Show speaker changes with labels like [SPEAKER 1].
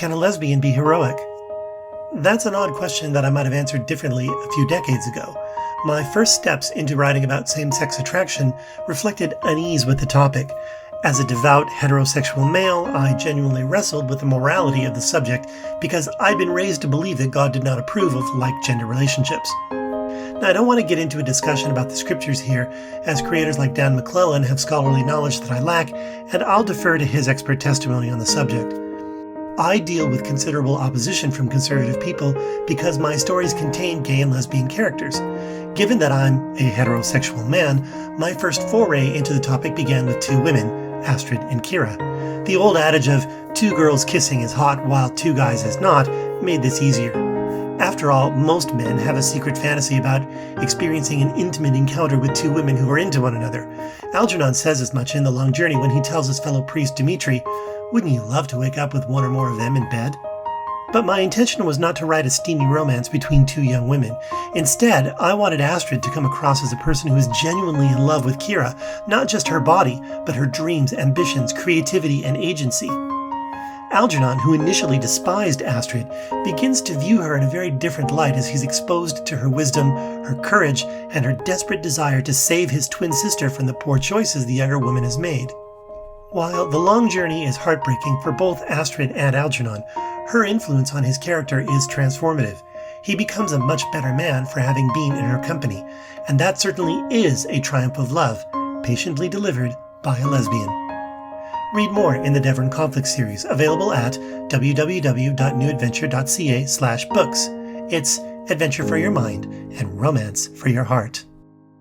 [SPEAKER 1] Can a lesbian be heroic? That's an odd question that I might have answered differently a few decades ago. My first steps into writing about same-sex attraction reflected unease with the topic. As a devout heterosexual male, I genuinely wrestled with the morality of the subject because I'd been raised to believe that God did not approve of like-gender relationships. Now, I don't want to get into a discussion about the scriptures here, as creators like Dan McClellan have scholarly knowledge that I lack, and I'll defer to his expert testimony on the subject. I deal with considerable opposition from conservative people because my stories contain gay and lesbian characters. Given that I'm a heterosexual man, my first foray into the topic began with two women, Astrid and Kira. The old adage of two girls kissing is hot while two guys is not made this easier. After all, most men have a secret fantasy about experiencing an intimate encounter with two women who are into one another. Algernon says as much in The Long Journey when he tells his fellow priest Dmitri, "Wouldn't you love to wake up with one or more of them in bed?" But my intention was not to write a steamy romance between two young women. Instead, I wanted Astrid to come across as a person who is genuinely in love with Kira, not just her body, but her dreams, ambitions, creativity, and agency. Algernon, who initially despised Astrid, begins to view her in a very different light as he's exposed to her wisdom, her courage, and her desperate desire to save his twin sister from the poor choices the younger woman has made. While The Long Journey is heartbreaking for both Astrid and Algernon, her influence on his character is transformative. He becomes a much better man for having been in her company, and that certainly is a triumph of love, patiently delivered by a lesbian. Read more in the Devon Conflict series, available at www.newadventure.ca/books. It's adventure for your mind and romance for your heart.